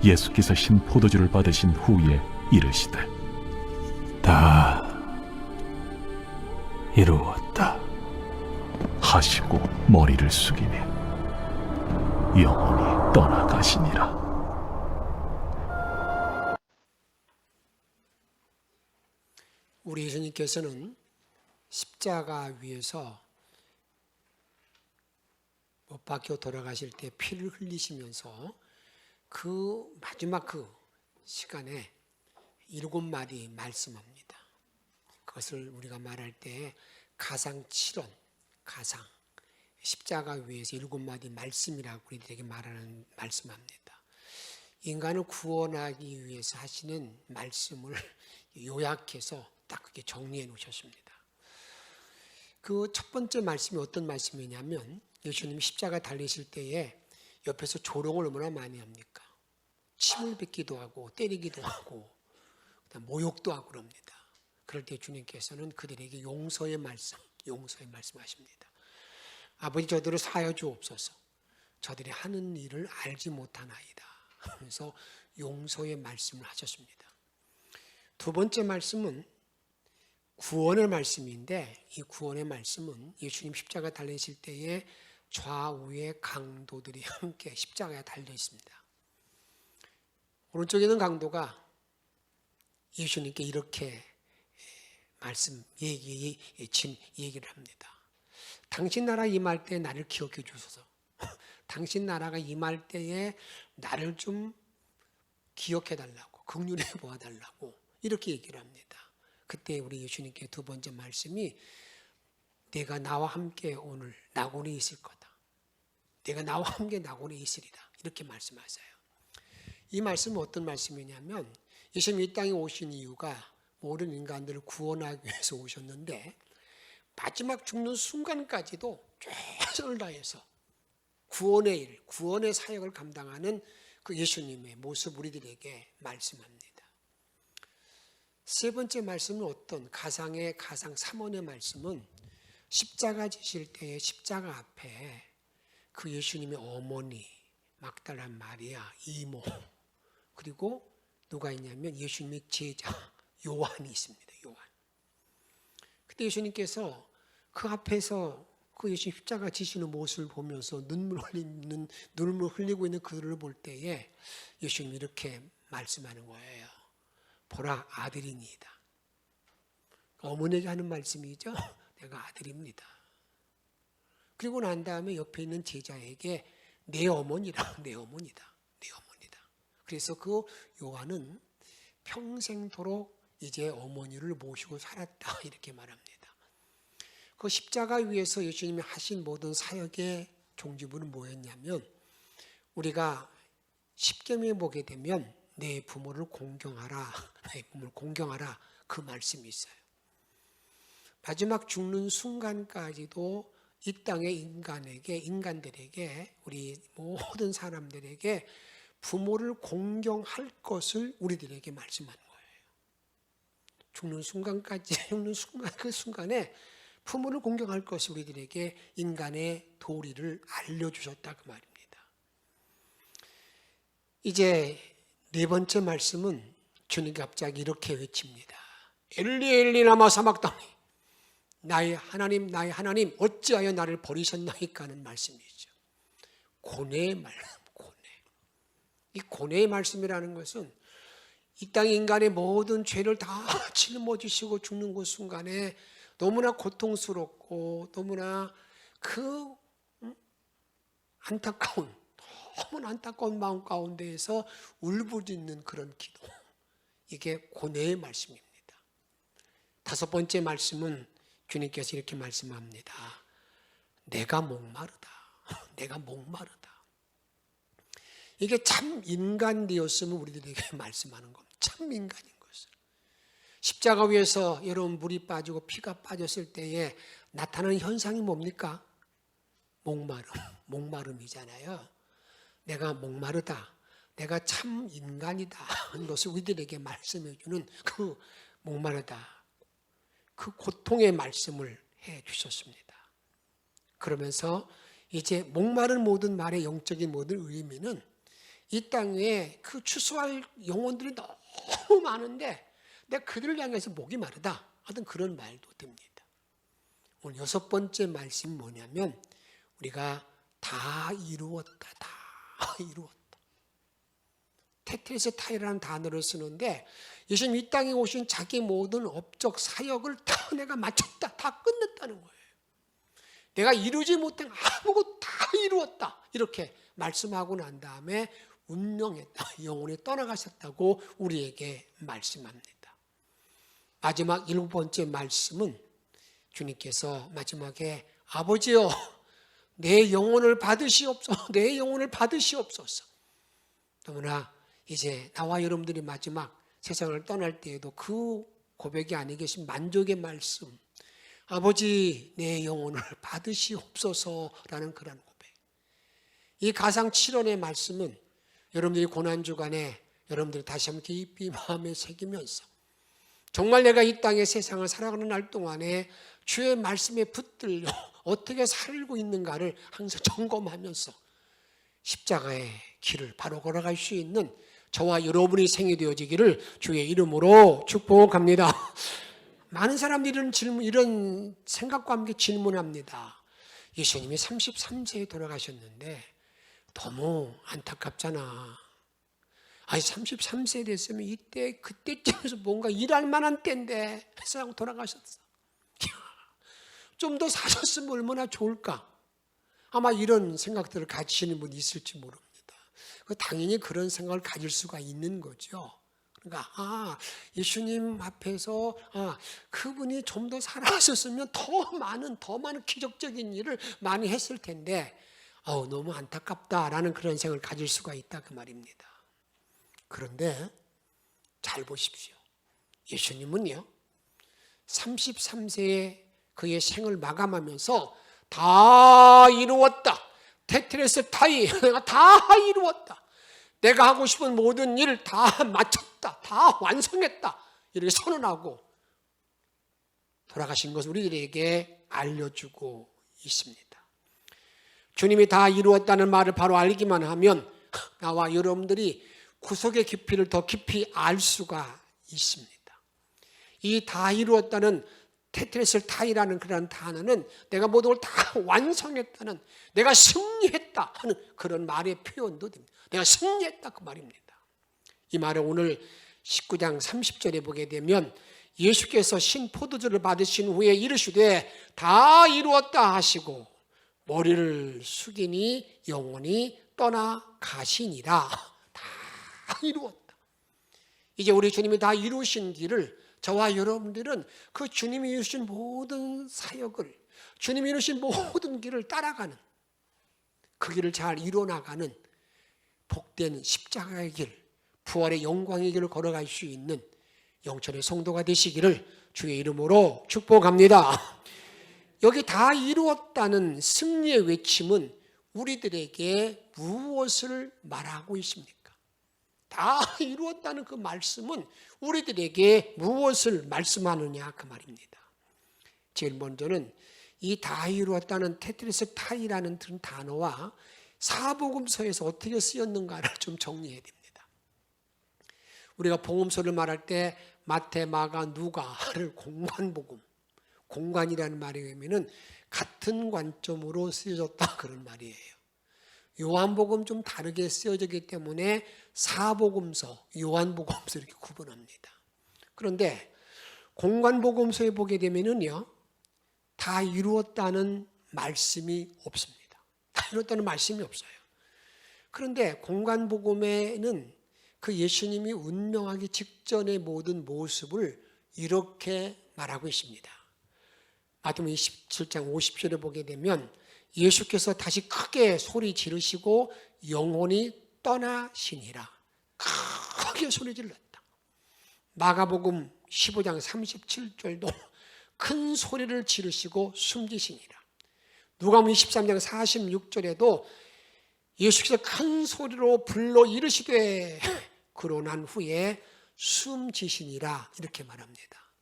예수께서 신 포도주를 받으신 후에 이르시되 다 이루었다 하시고 머리를 숙이니 영원히 떠나가시니라. 우리 예수님께서는 십자가 위에서 못 박혀 돌아가실 때 피를 흘리시면서 그 마지막 그 시간에 7마디 말씀합니다. 그것을 우리가 말할 때 가상칠언, 가상, 십자가 위에서 7마디 말씀이라고 우리들에게 말씀합니다. 인간을 구원하기 위해서 하시는 말씀을 요약해서 딱 그렇게 정리해 놓으셨습니다. 그 첫 번째 말씀이 어떤 말씀이냐면 예수님이 십자가 달리실 때에 옆에서 조롱을 얼마나 많이 합니까? 침을 뱉기도 하고 때리기도 하고 모욕도 하고 그럽니다. 그럴 때 주님께서는 그들에게 용서의 말씀하십니다. 아버지 저들을 사하여 주옵소서. 저들이 하는 일을 알지 못하나이다 하면서 용서의 말씀을 하셨습니다. 두 번째 말씀은 구원의 말씀인데 이 구원의 말씀은 예수님 십자가 달리실 때에 좌우의 강도들이 함께 십자가에 달려 있습니다. 오른쪽에 있는 강도가 예수님께 이렇게 얘기를 합니다. 당신 나라 임할 때 나를 기억해 주소서. 당신 나라가 임할 때에 나를 좀 기억해 달라고, 긍휼히 보아 달라고 이렇게 얘기를 합니다. 그때 우리 예수님께 두 번째 말씀이 내가 나와 함께 오늘 낙원에 있을 거다. 내가 나와 함께 낙원에 있으리다. 이렇게 말씀하세요. 이 말씀은 어떤 말씀이냐면 예수님이 이 땅에 오신 이유가 모든 인간들을 구원하기 위해서 오셨는데 마지막 죽는 순간까지도 최선을 다해서 구원의 일, 구원의 사역을 감당하는 그 예수님의 모습 우리들에게 말씀합니다. 세 번째 말씀은 어떤 가상의 가상 3원의 말씀은 십자가 지실 때에 십자가 앞에 그 예수님의 어머니 막달라 마리아 이모 그리고 누가 있냐면 예수님의 제자 요한이 있습니다. 요한. 그때 예수님께서 그 앞에서 그 예수님 십자가 지시는 모습을 보면서 눈물 흘리고 있는 그들을 볼 때에 예수님이 이렇게 말씀하는 거예요. 보라 아들이니이다. 어머니에게 하는 말씀이죠. 내가 아들입니다. 그리고 난 다음에 옆에 있는 제자에게 내 어머니다. 그래서 그 요한은 평생토록 이제 어머니를 모시고 살았다 이렇게 말합니다. 그 십자가 위에서 예수님이 하신 모든 사역의 종지부는 뭐였냐면 우리가 십계명에 보게 되면 내 부모를 공경하라 그 말씀이 있어요. 마지막 죽는 순간까지도 이 땅의 인간들에게 우리 모든 사람들에게 부모를 공경할 것을 우리들에게 말씀하는 거예요. 죽는 그 순간에 부모를 공경할 것을 우리들에게 인간의 도리를 알려주셨다 그 말입니다. 이제 네 번째 말씀은 주님이 갑자기 이렇게 외칩니다. 엘리 엘리 라마 사박다니 나의 하나님 어찌하여 나를 버리셨나이까 하는 말씀이죠. 고뇌의 말씀, 고뇌. 이 고뇌의 말씀이라는 것은 이 땅 인간의 모든 죄를 다 짊어지시고 죽는 그 순간에 너무나 고통스럽고 너무나 그 너무나 안타까운 마음 가운데에서 울부짖는 그런 기도. 이게 고뇌의 말씀입니다. 다섯 번째 말씀은 주님께서 이렇게 말씀합니다. 내가 목마르다. 이게 참 인간 되었으면 우리들에게 말씀하는 겁니다. 참 인간인 것을. 십자가 위에서 여러분 물이 빠지고 피가 빠졌을 때에 나타나는 현상이 뭡니까? 목마름이잖아요. 내가 목마르다. 내가 참 인간이다 하는 것을 우리들에게 말씀해 주는 그 목마르다. 그 고통의 말씀을 해 주셨습니다. 그러면서 이제 목마른 모든 말의 영적인 모든 의미는 이 땅에 그 추수할 영혼들이 너무 많은데 내가 그들을 향해서 목이 마르다 하던 그런 말도 됩니다. 오늘 6번째 말씀이 뭐냐면 우리가 다 이루었다. 다 이루었다. 테트레스타이라는 단어를 쓰는데 예수님 이 땅에 오신 자기 모든 업적 사역을 다 내가 마쳤다. 다 끝냈다는 거예요. 내가 이루지 못한 아무것도 다 이루었다. 이렇게 말씀하고 난 다음에 운명했다. 영원히 떠나가셨다고 우리에게 말씀합니다. 마지막 7번째 말씀은 주님께서 마지막에 아버지여 내 영혼을 받으시옵소서. 내 영혼을 받으시옵소서. 너무나 이제 나와 여러분들이 마지막 세상을 떠날 때에도 그 고백이 아니겠습 만족의 말씀. 아버지 내 영혼을 받으시옵소서라는 그런 고백. 이 가상 7원의 말씀은 여러분들이 고난주간에 여러분들이 다시 한번 깊이 마음에 새기면서 정말 내가 이 땅의 세상을 살아가는 날 동안에 주의 말씀에 붙들려 어떻게 살고 있는가를 항상 점검하면서 십자가의 길을 바로 걸어갈 수 있는 저와 여러분이 생이 되어지기를 주의 이름으로 축복합니다. 많은 사람들이 이런 생각과 함께 질문합니다. 예수님이 33세에 돌아가셨는데 너무 안타깝잖아. 아니 33세 됐으면 그때쯤에서 뭔가 일할 만한 때인데 세상 돌아가셨어. 좀 더 사셨으면 얼마나 좋을까. 아마 이런 생각들을 가지시는 분이 있을지 모릅니다. 당연히 그런 생각을 가질 수가 있는 거죠. 그러니까 예수님 앞에서 그분이 좀 더 살아가셨으면 더 많은 기적적인 일을 많이 했을 텐데 너무 안타깝다라는 그런 생각을 가질 수가 있다 그 말입니다. 그런데 잘 보십시오. 예수님은요 33세에 그의 생을 마감하면서 다 이루었다. 테트레스타이 내가 다 이루었다. 내가 하고 싶은 모든 일을 다 마쳤다. 다 완성했다. 이렇게 선언하고 돌아가신 것을 우리들에게 알려주고 있습니다. 주님이 다 이루었다는 말을 바로 알기만 하면 나와 여러분들이 구속의 깊이를 더 깊이 알 수가 있습니다. 이 다 이루었다는 테트레스타이라는 그런 단어는 내가 모든 걸 다 완성했다는, 내가 승리했다 하는 그런 말의 표현도 됩니다. 내가 승리했다 그 말입니다. 이 말을 오늘 19장 30절에 보게 되면 예수께서 신 포도주를 받으신 후에 이르시되 다 이루었다 하시고 머리를 숙이니 영원히 떠나가시니라. 다 이루었다. 이제 우리 주님이 다 이루신 길을 저와 여러분들은 그 주님이 이루신 모든 사역을, 주님이 이루신 모든 길을 따라가는, 그 길을 잘 이뤄나가는 복된 십자가의 길, 부활의 영광의 길을 걸어갈 수 있는 영천의 성도가 되시기를 주의 이름으로 축복합니다. 여기 다 이루었다는 승리의 외침은 우리들에게 무엇을 말하고 있습니까? 다 이루었다는 그 말씀은 우리들에게 무엇을 말씀하느냐 그 말입니다. 제일 먼저는 이 다 이루었다는 테트레스타이라는 단어와 사복음서에서 어떻게 쓰였는가를 좀 정리해야 됩니다. 우리가 복음서를 말할 때 마태, 마가, 누가를 공관복음, 공관이라는 말에 의하면 같은 관점으로 쓰여졌다 그런 말이에요. 요한복음 좀 다르게 쓰여졌기 때문에 사복음서, 요한복음서 이렇게 구분합니다. 그런데 공관복음서에 보게 되면은요, 다 이루었다는 말씀이 없습니다. 다 이루었다는 말씀이 없어요. 그런데 공관복음에는 그 예수님이 운명하기 직전의 모든 모습을 이렇게 말하고 있습니다. 마태복음 27장 50절에 보게 되면 예수께서 다시 크게 소리 지르시고 영혼이 떠나시니라. 크게 소리 질렀다. 마가복음 15장 37절도 큰 소리를 지르시고 숨지시니라. 누가복음 23장 46절에도 예수께서 큰 소리로 불러 이르시되 그러고 난 후에 숨지시니라 이렇게 말합니다.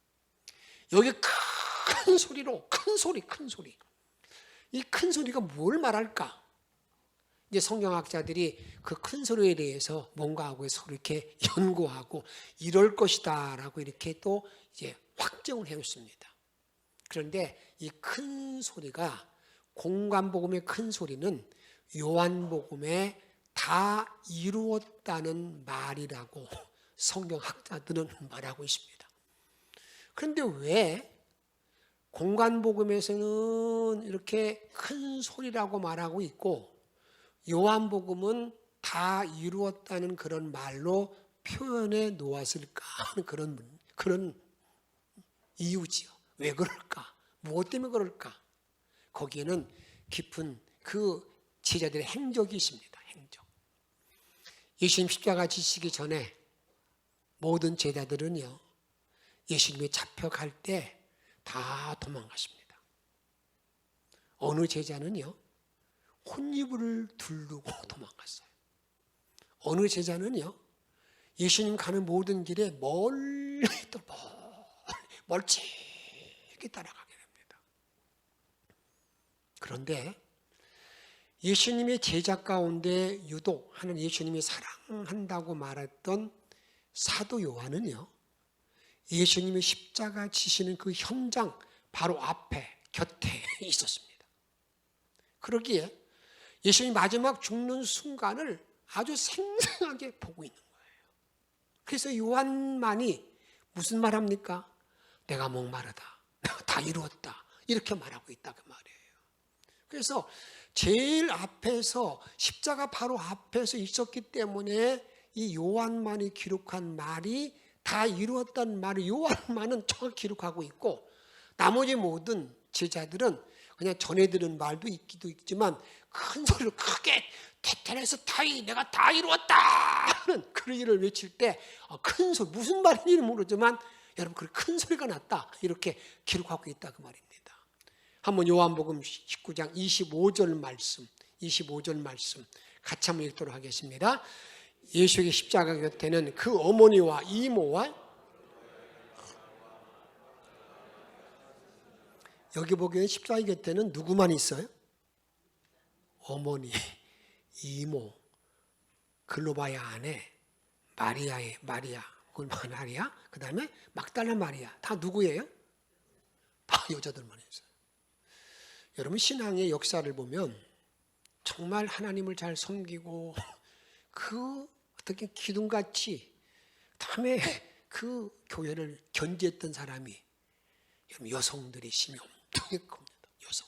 여기 큰 소리로, 큰 소리. 이 큰 소리가 뭘 말할까? 이제 성경학자들이 그 큰 소리에 대해서 뭔가 하고 서로 이렇게 연구하고 이럴 것이다라고 이렇게 또 이제 확정을 해왔습니다. 그런데 이 큰 소리가 공관복음의 큰 소리는 요한복음에 다 이루었다는 말이라고 성경학자들은 말하고 있습니다. 그런데 왜 공관복음에서는 이렇게 큰 소리라고 말하고 있고 요한복음은 다 이루었다는 그런 말로 표현해 놓았을까 하는 그런 이유지요. 왜 그럴까? 무엇 때문에 그럴까? 거기에는 깊은 그 제자들의 행적이 있습니다. 행적. 예수님 십자가 지시기 전에 모든 제자들은요, 예수님이 잡혀갈 때 다 도망갔습니다. 어느 제자는요, 혼이불을 두르고 도망갔어요. 어느 제자는요, 예수님 가는 모든 길에 멀리 또 멀찍이 따라가게 됩니다. 그런데 예수님의 제자 가운데 유독 하는 예수님이 사랑한다고 말했던 사도 요한은요, 예수님이 십자가 지시는 그 현장 바로 앞에 곁에 있었습니다. 그러기에 예수님이 마지막 죽는 순간을 아주 생생하게 보고 있는 거예요. 그래서 요한만이 무슨 말합니까? 내가 목마르다. 내가 다 이루었다. 이렇게 말하고 있다 그 말이에요. 그래서 제일 앞에서 십자가 바로 앞에서 있었기 때문에 이 요한만이 기록한 말이 다 이루었다는 말을 요한만은 정확히 기록하고 있고 나머지 모든 제자들은 그냥 전해 들은 말도 있기도 있지만 큰 소리로 크게 테테레스 타이 내가 다 이루었다 하는 그 일을 외칠 때 큰 소리 무슨 말인지는 모르지만 여러분 그 큰 소리가 났다 이렇게 기록하고 있다 그 말입니다. 한번 요한복음 19장 25절 말씀 같이 한번 읽도록 하겠습니다. 예수의 십자가 곁에는 그 어머니와 이모와 여기 보기에는 십자가 곁에는 누구만 있어요? 어머니, 이모, 글로바야 아내, 마리아, 그 다음에 막달라 마리아 다 누구예요? 다 여자들만 있어요. 여러분 신앙의 역사를 보면 정말 하나님을 잘 섬기고 그 어떻게 기둥같이 다음에 그 교회를 견지했던 사람이 여성들이 힘이 엄청 큽니다. 여성.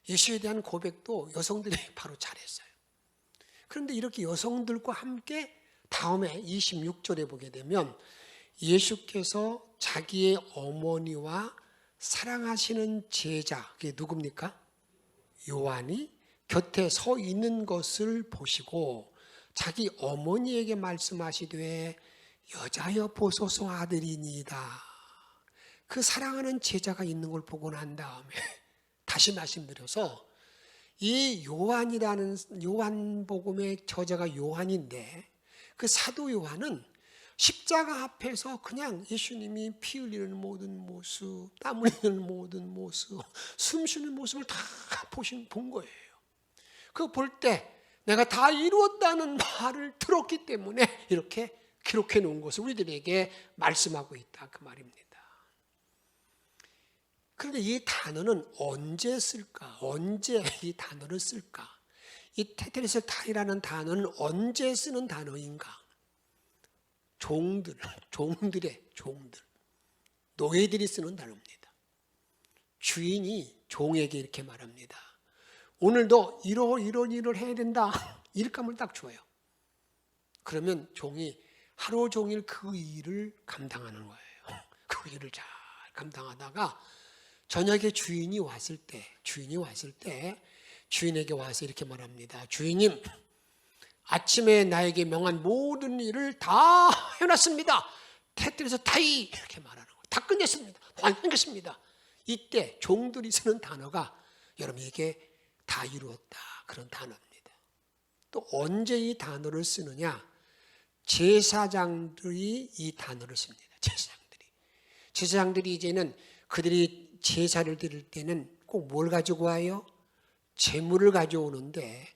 예수에 대한 고백도 여성들이 바로 잘했어요. 그런데 이렇게 여성들과 함께 다음에 26절에 보게 되면 예수께서 자기의 어머니와 사랑하시는 제자, 그게 누굽니까? 요한이 곁에 서 있는 것을 보시고 자기 어머니에게 말씀하시되 여자여 보소서 아들이니이다. 그 사랑하는 제자가 있는 걸 보고 난 다음에 다시 말씀드려서 이 요한이라는 요한복음의 저자가 요한인데 그 사도 요한은 십자가 앞에서 그냥 예수님이 피 흘리는 모든 모습, 땀 흘리는 모든 모습, 숨 쉬는 모습을 다 본 거예요. 그거 볼 때 내가 다 이루었다는 말을 들었기 때문에 이렇게 기록해 놓은 것을 우리들에게 말씀하고 있다 그 말입니다. 그런데 이 단어는 언제 쓸까? 언제 이 단어를 쓸까? 이 테테레스 타이라는 단어는 언제 쓰는 단어인가? 종들, 노예들이 쓰는 단어입니다. 주인이 종에게 이렇게 말합니다. 오늘도 이런 일을 해야 된다. 일감을 딱 줘요. 그러면 종이 하루 종일 그 일을 감당하는 거예요. 그 일을 잘 감당하다가 저녁에 주인이 왔을 때 주인에게 와서 이렇게 말합니다. 주인님, 아침에 나에게 명한 모든 일을 다 해놨습니다. 테트에서 타이 이렇게 말하는 거예요. 다 끝냈습니다. 완성했습니다. 이때 종들이 쓰는 단어가 여러분 이게 다 이루었다 그런 단어입니다. 또 언제 이 단어를 쓰느냐? 제사장들이 이 단어를 씁니다. 제사장들이 이제는 그들이 제사를 드릴 때는 꼭 뭘 가지고 와요? 제물을 가져오는데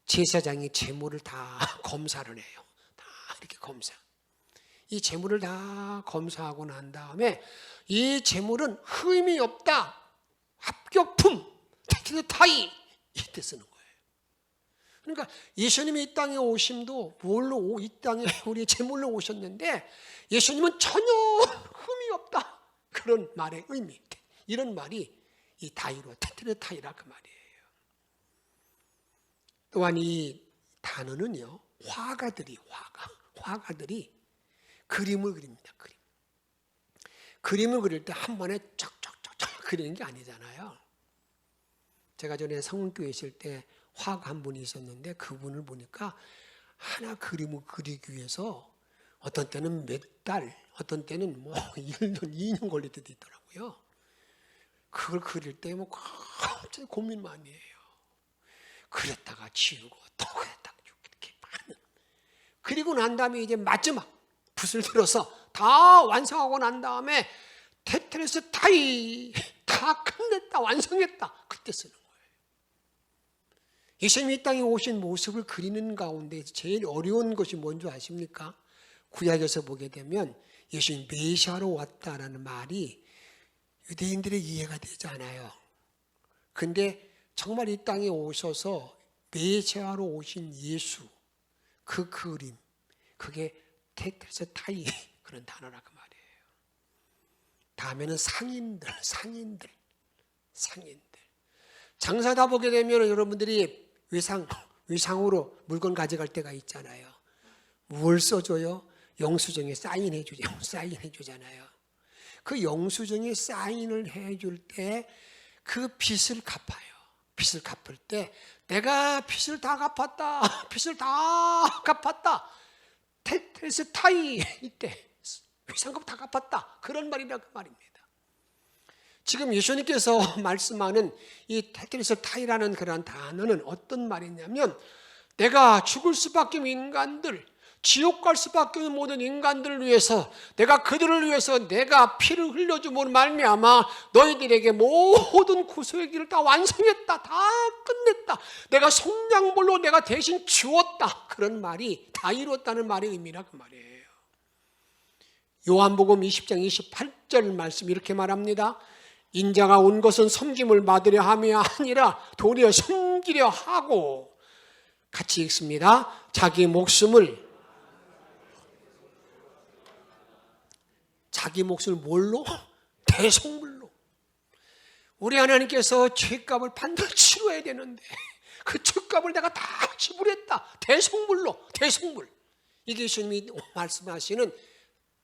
제사장이 제물을 다 검사를 해요. 다 이렇게 검사. 이 제물을 다 검사하고 난 다음에 이 제물은 흠이 없다. 합격품. 타이. 이때 쓰는 거예요. 그러니까 예수님이 이 땅에 오심도 뭘로 이 땅에 우리 제물로 오셨는데 예수님은 전혀 흠이 없다. 그런 말의 의미. 이런 말이 이 다이로 테트레타이라 그 말이에요. 또한 이 단어는요. 화가들이 그림을 그립니다. 그림을 그릴 때 한 번에 쫙쫙쫙쫙 그리는 게 아니잖아요. 제가 전에 성문교회 있을 때 화가 한 분이 있었는데 그분을 보니까 하나 그림을 그리기 위해서 어떤 때는 몇 달, 어떤 때는 뭐 1년, 2년 걸릴 때도 있더라고요. 그걸 그릴 때 뭐 갑자기 고민 많이 해요. 그렸다가 지우고 또 그렸다가 이렇게 많은. 그리고 난 다음에 이제 마지막 붓을 들어서 다 완성하고 난 다음에 테트레스 타이 다 끝냈다 완성했다 그때 쓰는 거예요. 예수님이 이 땅에 오신 모습을 그리는 가운데 제일 어려운 것이 뭔지 아십니까? 구약에서 보게 되면 예수님 메시아로 왔다라는 말이 유대인들의 이해가 되지 않아요. 근데 정말 이 땅에 오셔서 메시아로 오신 예수 그 그림 그게 테트레스 타이 그런 단어라 그 말이에요. 다음에는 상인들 장사다 보게 되면 여러분들이 외상으로 물건 가져갈 때가 있잖아요. 뭘 써줘요? 영수증에 사인해 주잖아요. 그 영수증에 사인을 해줄 때 그 빚을 갚아요. 빚을 갚을 때 내가 빚을 다 갚았다. 테트레스 타이 이때 외상금 다 갚았다. 그런 말이라 그 말입니다. 지금 예수님께서 말씀하는 이 테트레스 타이라는 그런 단어는 어떤 말이냐면 내가 죽을 수밖에 없는 인간들, 지옥 갈 수밖에 없는 모든 인간들을 위해서 내가 그들을 위해서 내가 피를 흘려줌으로 말미암아 너희들에게 모든 구속의 길을 다 완성했다. 다 끝냈다. 내가 속량물로 내가 대신 주었다. 그런 말이 다 이루었다는 말의 의미라 그 말이에요. 요한복음 20장 28절 말씀 이렇게 말합니다. 인자가 온 것은 섬김을 받으려 함이 아니라 도리어 섬기려 하고 같이 읽습니다. 자기 목숨을 뭘로? 대속물로. 우리 하나님께서 죄값을 반드시 치러야 되는데 그 죄값을 내가 다 지불했다. 대속물. 이게 예수님이 말씀하시는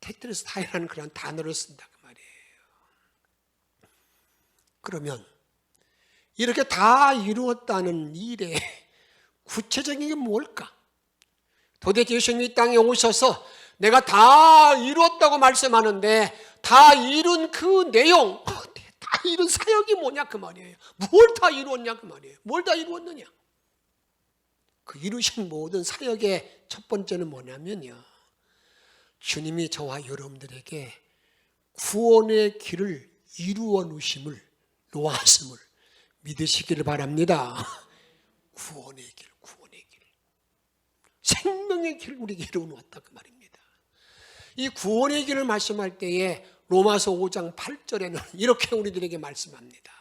테트레스 타이라는 그런 단어를 쓴다 그 말이에요. 그러면 이렇게 다 이루었다는 일의 구체적인 게 뭘까? 도대체 예수님이 이 땅에 오셔서 내가 다 이루었다고 말씀하는데 다 이룬 그 내용, 다 이룬 사역이 뭐냐 그 말이에요. 뭘 다 이루었냐 그 말이에요. 뭘 다 이루었느냐? 그 이루신 모든 사역의 첫 번째는 뭐냐면요. 주님이 저와 여러분들에게 구원의 길을 이루어 놓으심을 놓았음을 믿으시기를 바랍니다. 구원의 길. 생명의 길을 우리에게 이루어 놓았다 그 말입니다. 이 구원의 길을 말씀할 때에 로마서 5장 8절에는 이렇게 우리들에게 말씀합니다.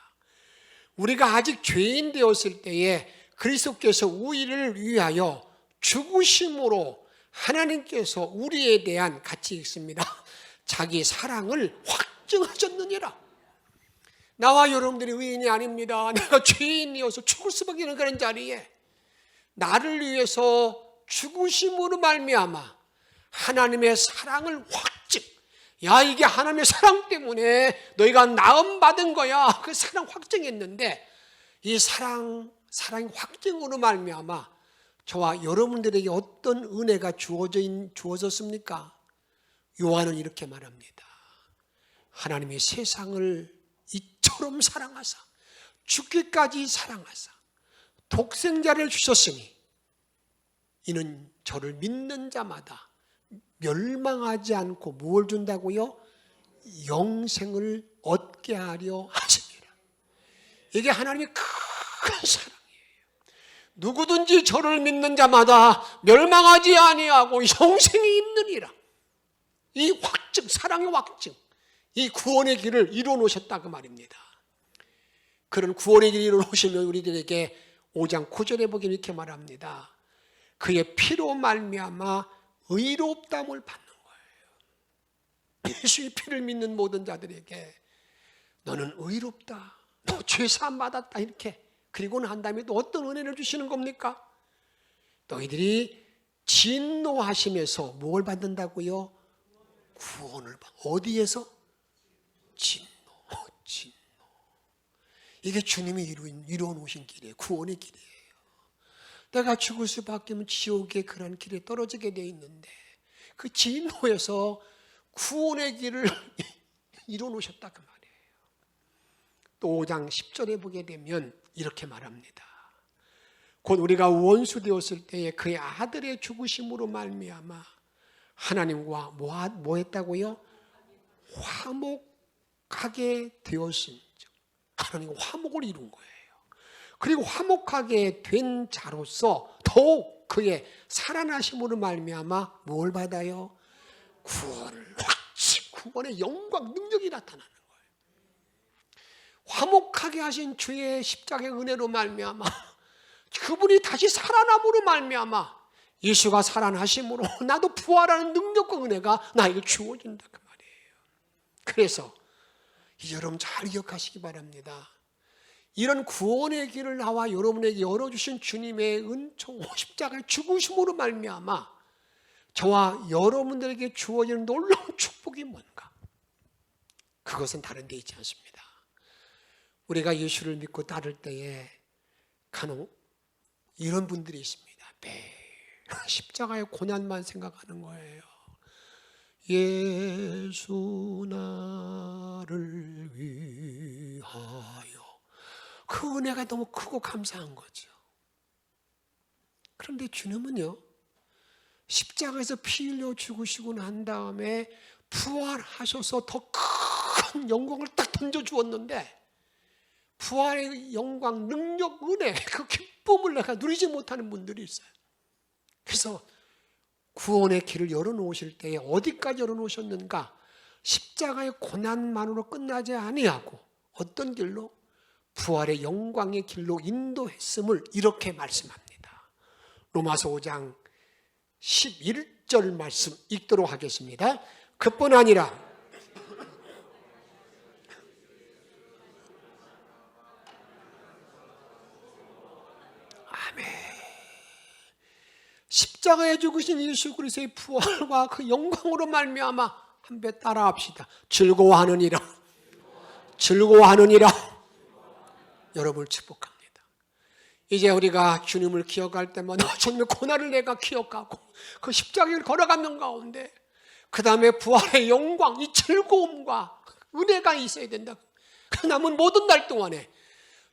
우리가 아직 죄인 되었을 때에 그리스도께서 우리를 위하여 죽으심으로 하나님께서 우리에 대한 같이 읽습니다. 자기 사랑을 확증하셨느니라. 나와 여러분들이 의인이 아닙니다. 내가 죄인이어서 죽을 수밖에 없는 그런 자리에 나를 위해서 죽으심으로 말미암아 하나님의 사랑을 확증. 야, 이게 하나님의 사랑 때문에 너희가 나음 받은 거야. 그 사랑 확증했는데 이 사랑의 확증으로 말미암아 저와 여러분들에게 어떤 은혜가 주어졌습니까? 요한은 이렇게 말합니다. 하나님이 세상을 이처럼 사랑하사 죽기까지 사랑하사 독생자를 주셨으니 이는 저를 믿는 자마다 멸망하지 않고 무엇을 준다고요? 영생을 얻게 하려 하십니다. 이게 하나님의 큰 사랑이에요. 누구든지 저를 믿는 자마다 멸망하지 아니하고 영생이 있느니라. 이 확증, 사랑의 확증, 이 구원의 길을 이루어 놓으셨다 그 말입니다. 그런 구원의 길을 이루어 놓으시면 우리들에게 5장 9절에 보기에 이렇게 말합니다. 그의 피로 말미암아 의롭다함을 받는 거예요. 예수의 피를 믿는 모든 자들에게 너는 의롭다, 너 죄사함 받았다 이렇게. 그리고 난 다음에 또 어떤 은혜를 주시는 겁니까? 너희들이 진노하심에서 뭘 받는다고요? 구원을 받. 어디에서? 진노. 이게 주님이 이루어 놓으신 길이에요. 구원의 길이에요. 내가 죽을 수밖에 없는 지옥의 그런 길에 떨어지게 돼 있는데 그 진노에서 구원의 길을 이루어 놓으셨다 그 말이에요. 또 5장 10절에 보게 되면 이렇게 말합니다. 곧 우리가 원수 되었을 때에 그의 아들의 죽으심으로 말미암아 하나님과 뭐 했다고요? 화목하게 되었습니다. 하나님과 화목을 이룬 거예요. 그리고 화목하게 된 자로서 더욱 그의 살아나심으로 말미암아 뭘 받아요? 구원을. 구원의 영광, 능력이 나타나는 거예요. 화목하게 하신 주의 십자가의 은혜로 말미암아 그분이 다시 살아남으로 말미암아 예수가 살아나심으로 나도 부활하는 능력과 은혜가 나에게 주어진다 그 말이에요. 그래서 여러분 잘 기억하시기 바랍니다. 이런 구원의 길을 나와 여러분에게 열어주신 주님의 은총 십자가의 죽으심으로 말미암아 저와 여러분들에게 주어지는 놀라운 축복이 뭔가? 그것은 다른 데 있지 않습니다. 우리가 예수를 믿고 따를 때에 간혹 이런 분들이 있습니다. 매일 십자가의 고난만 생각하는 거예요. 예수 나를 위하여. 그 은혜가 너무 크고 감사한 거죠. 그런데 주님은요, 십자가에서 피 흘려 죽으시고 난 다음에 부활하셔서 더 큰 영광을 딱 던져주었는데 부활의 영광, 능력, 은혜, 그 기쁨을 내가 누리지 못하는 분들이 있어요. 그래서 구원의 길을 열어놓으실 때에 어디까지 열어놓으셨는가? 십자가의 고난만으로 끝나지 아니하고 어떤 길로? 부활의 영광의 길로 인도했음을 이렇게 말씀합니다. 로마서 5장 11절 말씀 읽도록 하겠습니다. 그뿐 아니라 아멘. 십자가에 죽으신 예수 그리스도의 부활과 그 영광으로 말미암아 한 배 따라합시다. 즐거워하느니라. 즐거워하느니라. 여러분을 축복합니다. 이제 우리가 주님을 기억할 때마다 주님의 고난을 내가 기억하고 그 십자가를 걸어가는 가운데 그 다음에 부활의 영광, 이 즐거움과 은혜가 있어야 된다. 그 남은 모든 날 동안에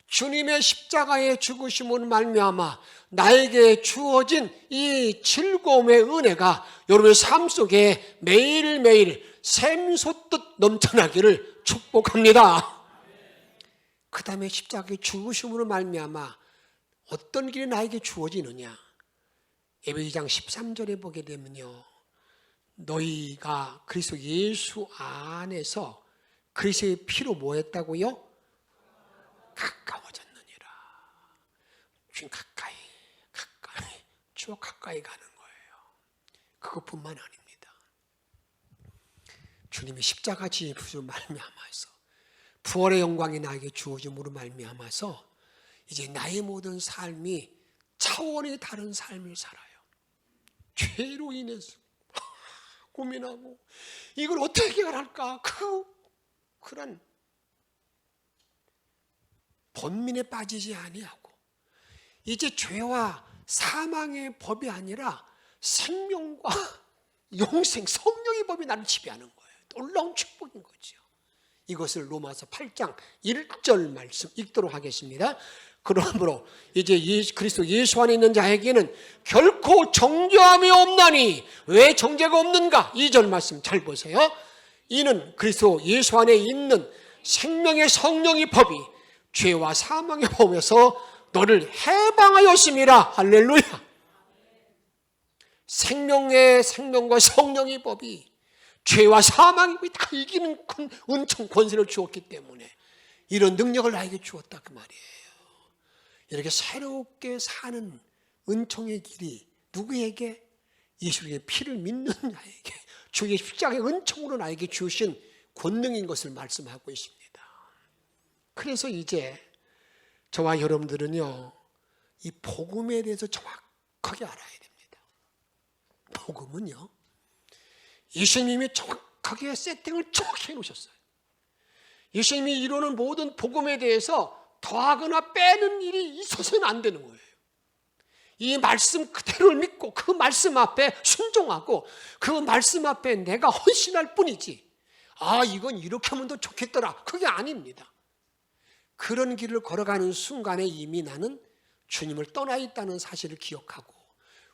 주님의 십자가의 죽으심으로 말미암아 나에게 주어진 이 즐거움의 은혜가 여러분의 삶 속에 매일매일 샘솟듯 넘쳐나기를 축복합니다. 그 다음에 십자가의 죽으심으로 말미암아 어떤 길이 나에게 주어지느냐? 에베소서 2장 13절에 보게 되면요, 너희가 그리스도 예수 안에서 그리스도의 피로 뭐 했다고요? 가까워졌느니라. 주님 가까이 주와 가까이 가는 거예요. 그것뿐만 아닙니다. 주님의 십자가 지으심으로 말미암아서 부활의 영광이 나에게 주어짐으로 말미암아서 이제 나의 모든 삶이 차원이 다른 삶을 살아요. 죄로 인해서 고민하고 이걸 어떻게 해결할까? 그런 번민에 빠지지 아니하고 이제 죄와 사망의 법이 아니라 생명과 영생, 성령의 법이 나를 지배하는 거예요. 놀라운 축복인 거죠. 이것을 로마서 8장 1절 말씀 읽도록 하겠습니다. 그러므로 이제 그리스도 예수 안에 있는 자에게는 결코 정죄함이 없나니. 왜 정죄가 없는가? 2절 말씀 잘 보세요. 이는 그리스도 예수 안에 있는 생명의 성령의 법이 죄와 사망의 법에서 너를 해방하였음이라. 할렐루야. 생명과 성령의 법이 죄와 사망의 법이 다 이기는 큰 은총 권세를 주었기 때문에 이런 능력을 나에게 주었다 그 말이에요. 이렇게 새롭게 사는 은총의 길이 누구에게? 예수의 피를 믿는 자에게, 주의 십자가의 은총으로 나에게 주신 권능인 것을 말씀하고 있습니다. 그래서 이제 저와 여러분들은요, 이 복음에 대해서 정확하게 알아야 됩니다. 복음은요, 예수님이 정확하게 세팅을 정확히 해놓으셨어요. 예수님이 이루는 모든 복음에 대해서 더하거나 빼는 일이 있어서는 안 되는 거예요. 이 말씀 그대로를 믿고 그 말씀 앞에 순종하고 그 말씀 앞에 내가 헌신할 뿐이지, 아 이건 이렇게 하면 더 좋겠더라, 그게 아닙니다. 그런 길을 걸어가는 순간에 이미 나는 주님을 떠나 있다는 사실을 기억하고,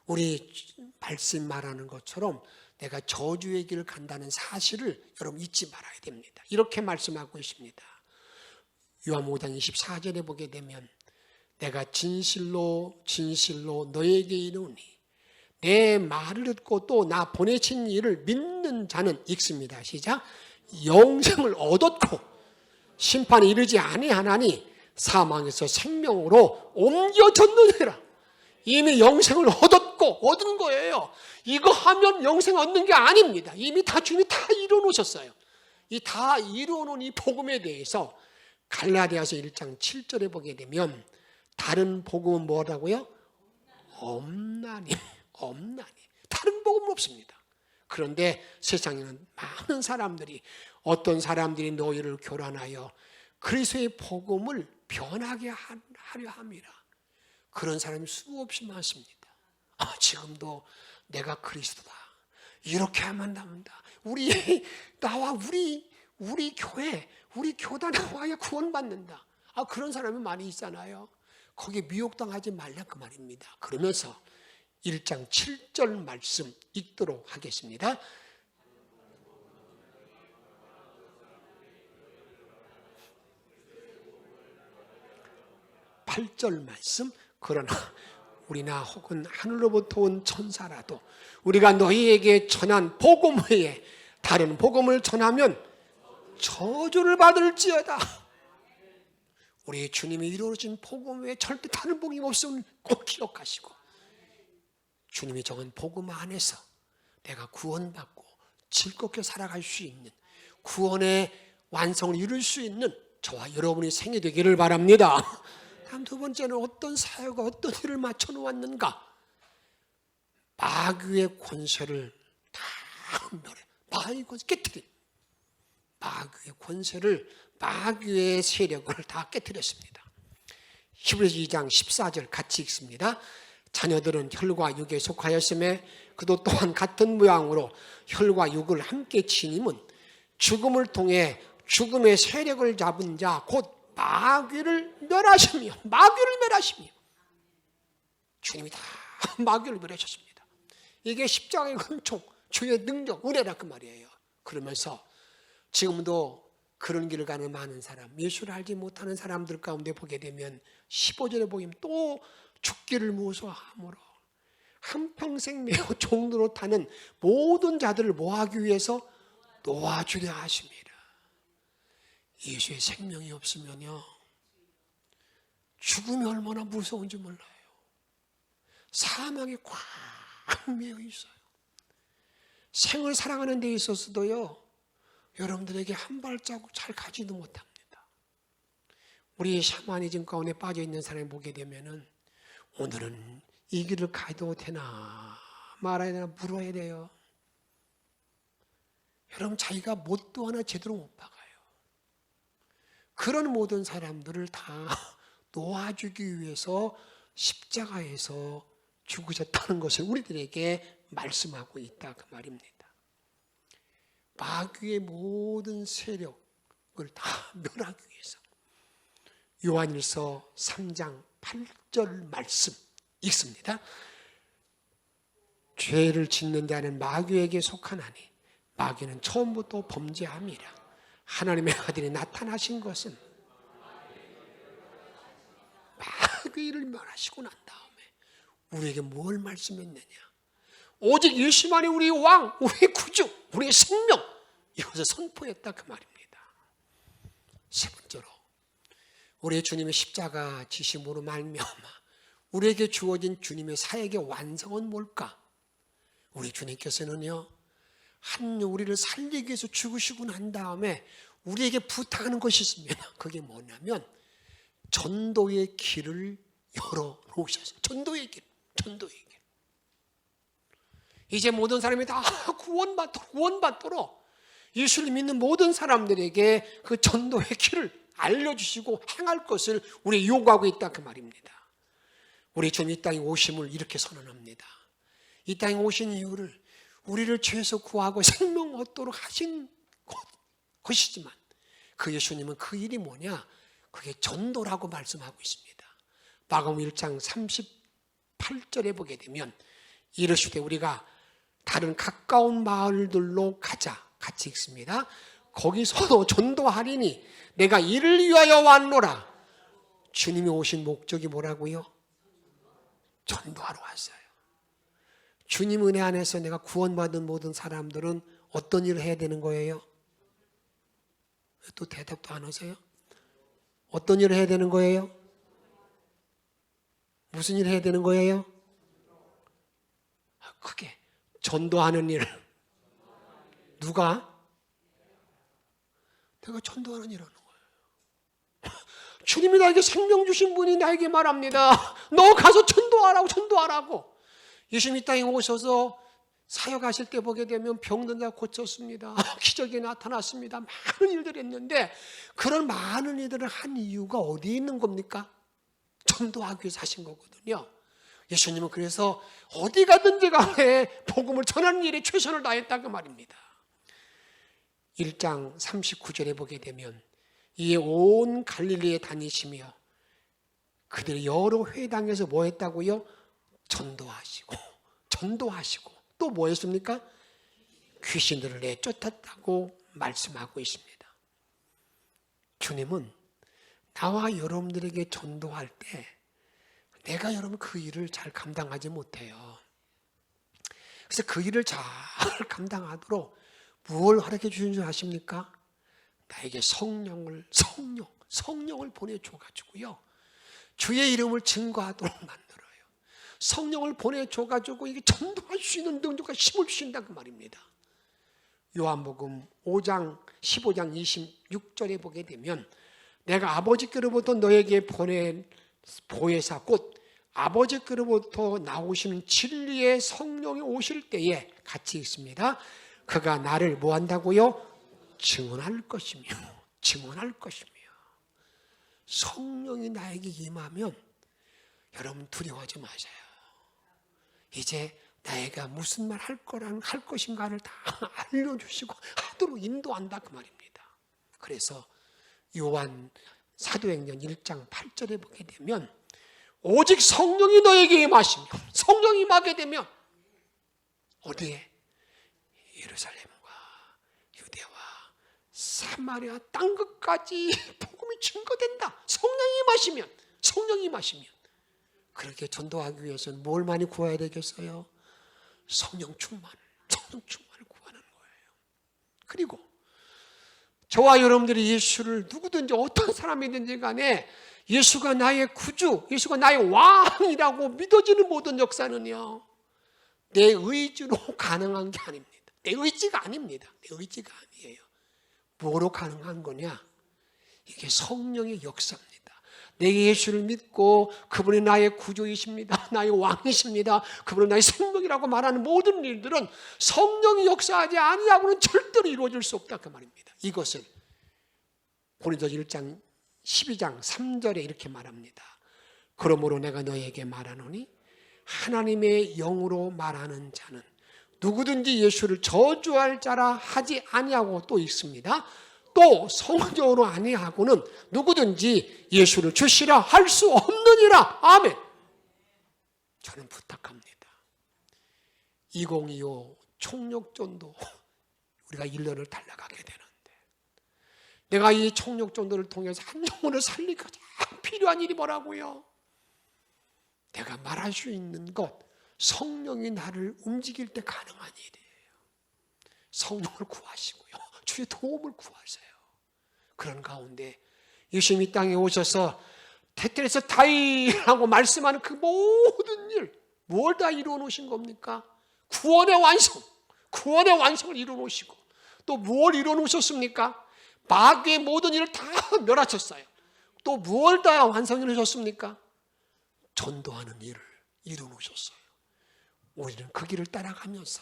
우리 말씀 말하는 것처럼 내가 저주의 길을 간다는 사실을 여러분 잊지 말아야 됩니다. 이렇게 말씀하고 있습니다. 요한 5장 24절에 보게 되면 내가 진실로 진실로 너에게 이르노니 내 말을 듣고 또 나 보내신 이를 믿는 자는 읽습니다. 시작. 영생을 얻었고 심판에 이르지 아니하나니 사망에서 생명으로 옮겨졌느니라. 이미 영생을 얻은 거예요. 이거 하면 영생 얻는 게 아닙니다. 이미 다 주님이 다 이루어 놓으셨어요. 이 다 이루어 놓은 이 복음에 대해서 갈라디아서 1장 7절에 보게 되면 다른 복음은 뭐라고요? 없나니. 다른 복음은 없습니다. 그런데 세상에는 많은 사람들이, 어떤 사람들이 너희를 교란하여 그리스도의 복음을 변하게 하려 함이라. 그런 사람이 수없이 많습니다. 지금도 내가 그리스도다, 이렇게 하면 남는다, 나와 우리 교회, 우리 교단에 와야 구원받는다, 그런 사람이 많이 있잖아요. 거기에 미혹당하지 말라 그 말입니다. 그러면서 1장 7절 말씀 읽도록 하겠습니다. (8절) 말씀. 그러나 우리나 혹은 하늘로부터 온 천사라도 우리가 너희에게 전한 복음 외에 다른 복음을 전하면 저주를 받을지어다. 우리 주님이 이루어진 복음 외에 절대 다른 복음이 없음을 꼭 기억하시고, 주님이 정한 복음 안에서 내가 구원받고 즐겁게 살아갈 수 있는, 구원의 완성을 이룰 수 있는 저와 여러분이 생이 되기를 바랍니다. 다음 두 번째는 어떤 사역과 어떤 일을 맞춰 놓았는가? 마귀의 권세를 다 멸해. 마귀의 권세 깨뜨림. 마귀의 권세를, 마귀의 세력을 다 깨뜨렸습니다. 히브리서 2장 14절 같이 읽습니다. 자녀들은 혈과 육에 속하였음에 그도 또한 같은 모양으로 혈과 육을 함께 지님은 죽음을 통해 죽음의 세력을 잡은 자 곧 마귀를 멸하시며, 주님이 다 마귀를 멸하셨습니다. 이게 십자가의 은총, 주의 능력, 은혜라 그 말이에요. 그러면서 지금도 그런 길을 가는 많은 사람, 예수를 알지 못하는 사람들 가운데 보게 되면 15절에 보면 또 죽기를 무서워함으로 한평생 매우 종로로 타는 모든 자들을 뭐하기 위해서? 놓아주려 하십니다. 예수의 생명이 없으면요, 죽음이 얼마나 무서운지 몰라요. 사망이 꽉 매여 있어요. 생을 살아가는 데 있어서도요, 여러분들에게 한 발자국 잘 가지도 못합니다. 우리 샤머니즘 가운데 빠져 있는 사람을 보게 되면은 오늘은 이 길을 가도 되나 말아야 되나 물어야 돼요. 여러분, 자기가 뭣도 하나 제대로 못 박아요. 그런 모든 사람들을 다 놓아주기 위해서 십자가에서 죽으셨다는 것을 우리들에게 말씀하고 있다 그 말입니다. 마귀의 모든 세력을 다 멸하기 위해서. 요한일서 3장 8절 말씀 읽습니다. 죄를 짓는 자는 마귀에게 속하나니 마귀는 처음부터 범죄함이라. 하나님의 아들이 나타나신 것은 마귀의 일을 멸하시고 난 다음에 우리에게 뭘 말씀했느냐? 오직 예수만이 우리의 왕, 우리의 구주, 우리의 생명, 이것을 선포했다 그 말입니다. 세 번째로 우리 주님의 십자가 지심으로 말미암아 우리에게 주어진 주님의 사역의 완성은 뭘까? 우리 주님께서는요, 우리를 살리기 위해서 죽으시고 난 다음에 우리에게 부탁하는 것이 있으면 그게 뭐냐면 전도의 길을 열어놓으셨어요. 전도의 길. 이제 모든 사람이 다 구원받도록 예수를 믿는 모든 사람들에게 그 전도의 길을 알려주시고 행할 것을 우리 요구하고 있다 그 말입니다. 우리 주님 이 땅에 오심을 이렇게 선언합니다. 이 땅에 오신 이유를 우리를 죄에서 구하고 생명 얻도록 하신 것이지만 그 예수님은 그 일이 뭐냐? 그게 전도라고 말씀하고 있습니다. 마가복음 1장 38절에 보게 되면 이르시되 우리가 다른 가까운 마을들로 가자. 같이 읽습니다. 거기서도 전도하리니 내가 이를 위하여 왔노라. 주님이 오신 목적이 뭐라고요? 전도하러 왔어요. 주님 은혜 안에서 내가 구원받은 모든 사람들은 어떤 일을 해야 되는 거예요? 또 대답도 안 하세요? 어떤 일을 해야 되는 거예요? 무슨 일을 해야 되는 거예요? 크게 전도하는 일을. 누가? 내가 전도하는 일을 하는 거예요. 주님이 나에게 생명 주신 분이 나에게 말합니다. 너 가서 전도하라고. 예수님 이 땅에 오셔서 사역하실 때 보게 되면 병든 자 고쳤습니다. 기적이 나타났습니다. 많은 일들을 했는데 그런 많은 일들을 한 이유가 어디에 있는 겁니까? 전도하기 위해서 하신 거거든요. 예수님은 그래서 어디 가든지 간에 복음을 전하는 일에 최선을 다했다 그 말입니다. 1장 39절에 보게 되면 이에 온 갈릴리에 다니시며 그들이 여러 회당에서 뭐 했다고요? 전도하시고 또 뭐 했습니까? 귀신들을 내쫓았다고 말씀하고 있습니다. 주님은 나와 여러분들에게 전도할 때 내가 여러분 그 일을 잘 감당하지 못해요. 그래서 그 일을 잘 감당하도록 무엇을 허락해 주신 줄 아십니까? 나에게 성령을 보내줘가지고요. 주의 이름을 증거하도록 만들어요. 성령을 보내줘가지고 이게 전도할 수 있는 능력과 힘을 주신다 그 말입니다. 요한복음 5장 15장 26절에 보게 되면 내가 아버지께로부터 너에게 보낸 보혜사 곧 아버지께로부터 나오시는 진리의 성령이 오실 때에 같이 있습니다. 그가 나를 뭐 한다고요? 증언할 것이며 성령이 나에게 임하면 여러분 두려워하지 마세요. 이제 나에게 무슨 말 할 것인가를 다 알려주시고 하도록 인도한다 그 말입니다. 그래서 요한 사도행전 1장 8절에 보게 되면 오직 성령이 너에게 임하시며 성령이 임하게 되면 어디에? 예루살렘과 유대와 사마리아 땅끝까지 복음이 증거된다. 성령이 임하시면 그렇게 전도하기 위해서는 뭘 많이 구해야 되겠어요? 성령 충만을 구하는 거예요. 그리고 저와 여러분들이 예수를 누구든지 어떤 사람이든지 간에 예수가 나의 구주, 예수가 나의 왕이라고 믿어지는 모든 역사는요, 내 의지로 가능한 게 아닙니다. 내 의지가 아닙니다. 내 의지가 아니에요. 뭐로 가능한 거냐? 이게 성령의 역사입니다. 내가 예수를 믿고 그분이 나의 구주이십니다. 나의 왕이십니다. 그분은 나의 생명이라고 말하는 모든 일들은 성령이 역사하지 아니하고는 절대로 이루어질 수 없다 그 말입니다. 이것을 고린도서 1장 12장 3절에 이렇게 말합니다. 그러므로 내가 너에게 말하노니 하나님의 영으로 말하는 자는 누구든지 예수를 저주할 자라 하지 아니하고 또 있습니다. 또 성령으로 아니하고는 누구든지 예수를 주시라 할 수 없느니라. 아멘. 저는 부탁합니다. 2025 총력전도 우리가 1년을 달려가게 되는데 내가 이 총력전도를 통해서 한 영혼을 살리기 가장 필요한 일이 뭐라고요? 내가 말할 수 있는 것, 성령이 나를 움직일 때 가능한 일이에요. 성령을 구하시고요, 주의 도움을 구하세요. 그런 가운데 예수님이 땅에 오셔서 테텔에서 다이라고 말씀하는 그 모든 일, 뭘 다 이루어 놓으신 겁니까? 구원의 완성, 구원의 완성을 이루어 놓으시고, 또 무엇을 이루어 놓으셨습니까? 마귀의 모든 일을 다 멸하셨어요. 또 무엇을 다 완성해 놓으셨습니까? 전도하는 일을 이루어 놓으셨어요. 우리는 그 길을 따라가면서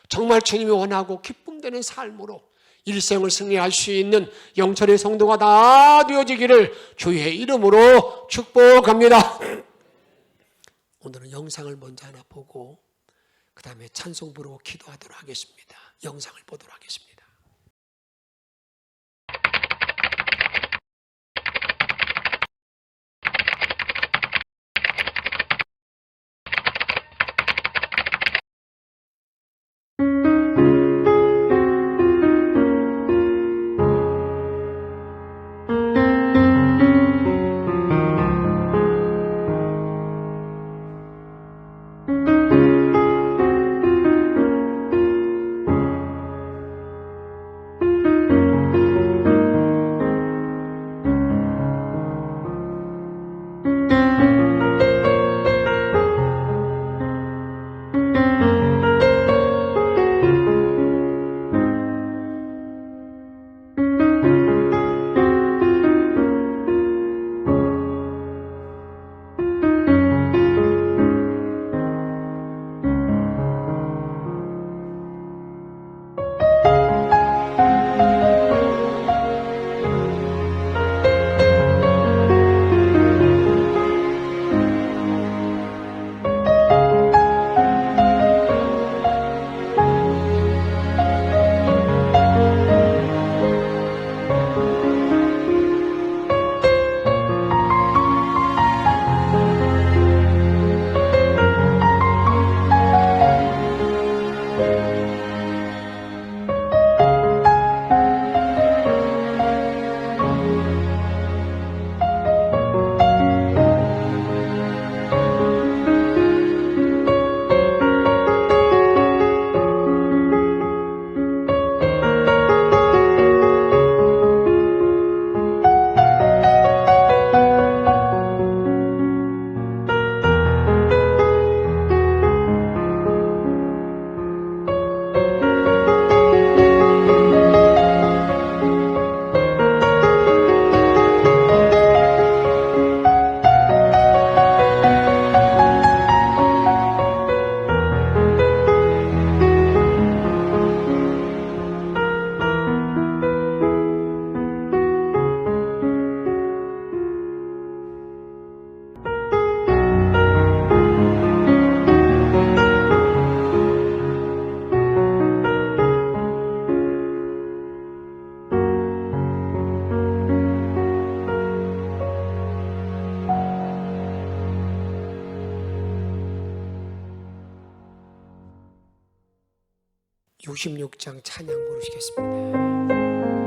정말 주님이 원하고 기쁨되는 삶으로 일생을 승리할 수 있는 영철의 성도가 다 되어지기를 주의 이름으로 축복합니다. 오늘은 영상을 먼저 하나 보고 그 다음에 찬송 부르고 기도하도록 하겠습니다. 영상을 보도록 하겠습니다. (66장) 찬양 부르시겠습니다.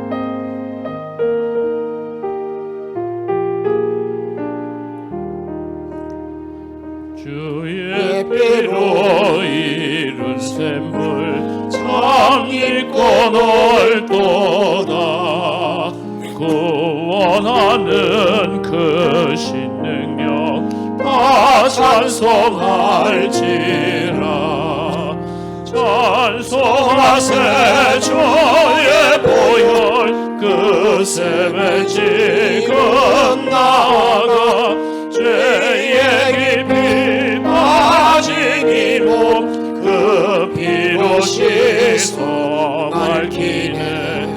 주의 피로 이룬 샘물 참 읽고 넓도다. 구원하는 그 신능력 다 찬송할지라. 찬송하세 주의 보혈 그 샘에 지금 나아가 죄의 깊이 빠진 이 몸 그 피로 씻어 밝히네.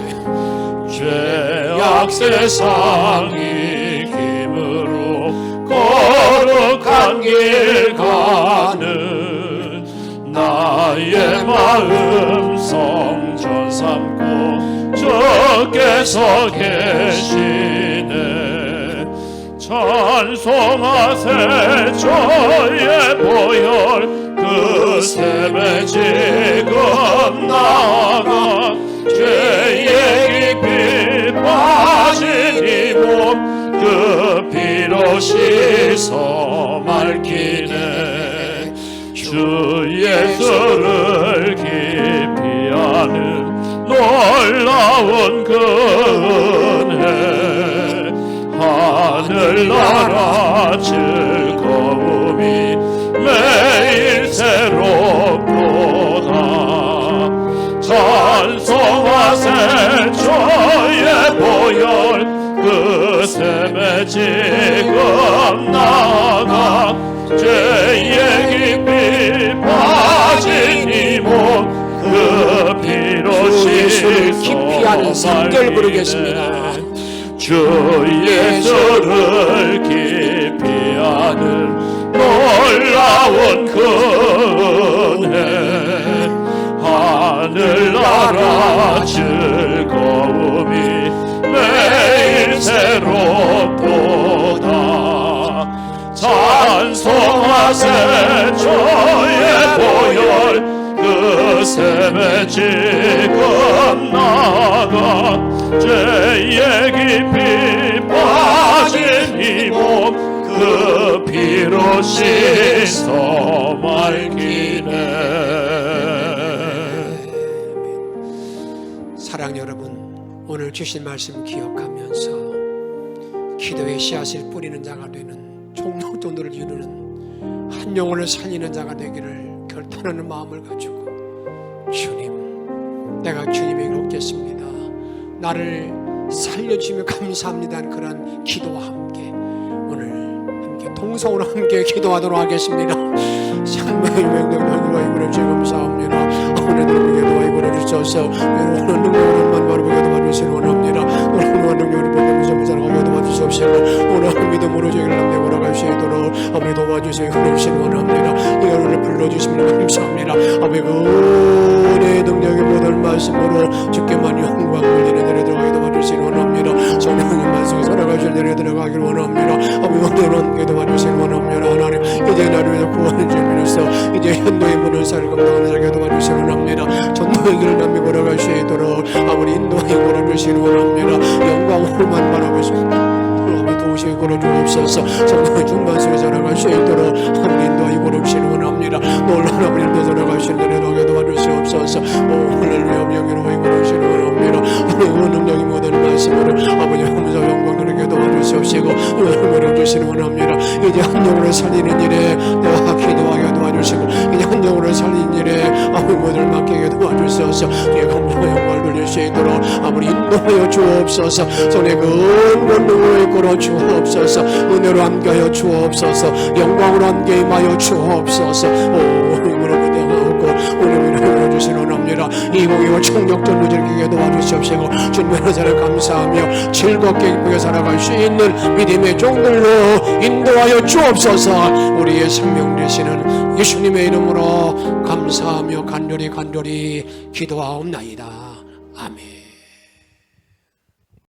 죄악 세상 이김으로 거룩한 길 가는 나의 마음 성전 삼고 주께서 계시네. 찬송하세 주의 보혈 그 샘에 지금 나아가 죄의 깊이 빠진 이 몸 그 그 피로 씻어 맑히네. 주 예수를 깊이 아는 놀라운 그 은혜, 하늘나라 즐거움이 매일 새롭도다. 찬송하세 주의 보혈 그 샘에 지금 나가. 죄의 깊이 빠진 이 몸 그 피로 예수를 씻어 깊이 아는 성결 부르겠습니다. 주 예수를 깊이 아는 놀라운 그 은혜, 하늘나라 즐거움이 매일 새롭도다. 찬송하세 주의 보혈 그 샘에 지금 나가. 죄의 깊이 빠진 이 몸 그 피로 씻어 맑히네. 사랑 여러분, 오늘 주신 말씀 기억하면서 기도의 씨앗을 뿌리는 자가 되는, 종로돈을 이루는, 한 영혼을 살리는 자가 되기를 결단하는 마음을 가지고, 주님, 내가 주님에게 묻겠습니다. 나를 살려주시며 감사합니다. 그런 기도와 함께 오늘 함께 동성으로 함께 기도하도록 하겠습니다. 상당히 명령하기로 이번에 감사합니다. 오늘도 기도와 이번에 주셔서 여러분의 능력으로만 바로 기도받으시기 원합니다. 오늘 능력으로 보내주시면 살아가게 도와주시옵시고, 오늘 믿음으로 저희를 남겨 걸어갈 수 있도록 아버지 도와주시기 원합니다. 여러분을 불러주시면 감사합니다. 아버지 그 은혜의 능력의 모든 말씀으로 주께만 영광 올리는 데를 들어가게 도와주시기 원합니다. 성령의 말씀에 살아가실 데를 들어가기를 원합니다. 아버지 오늘은 기도받으시기 원합니다. 하나님, 이제 나를 위해 구원을 주시면서 이제 현도의 문을 살 감당하는 자에게 도와주시기 원합니다. 전도의 길을 남겨 걸어갈 수 있도록 아버지 인도하여 걸어주시기 원합니다. 영광으로만 바라보십니다. 도시에 걸어주옵소서. 성령의 중반 속에 살아갈 수 있도록 아버지 인도하여 걸어주시기 원합니다. 놀라운 아버지 인도 살아갈 수 있는 데를 도와주시옵소서. 할렐루야, 명예로워 걸어주시기 원합니다. 오늘 능력이 모든 말씀으로 아버지 하면서 영광들에게 도와주시옵시고 걸어주시기 원합니다. 이제 한 영혼을 살리는 일에 내가 기도하여 도와주시고, 이제 한 영혼을 살리는 일에 아버지 모든 맡기게 도와주시옵소서. 예, 감사와 영광을 돌릴 수 있도록 아버지 인도하여 주옵소서. 손에 그 권능으로 이끌어 주옵소서. 은혜로 함께하여 주옵소서. 영광으로 함께 임하여 주옵소서. 힘으로 무대하고 오늘 은혜로 주시기 원합니다. 2025 총력전로 즐기게 도와주시옵시고, 주님의 사랑 감사하며 즐겁게 기쁘게 살아갈 수 있는 믿음의 종들로 인도하여 주옵소서. 우리의 생명 되시는 예수님의 이름으로 감사하며 간절히 기도하옵나이다. 아멘.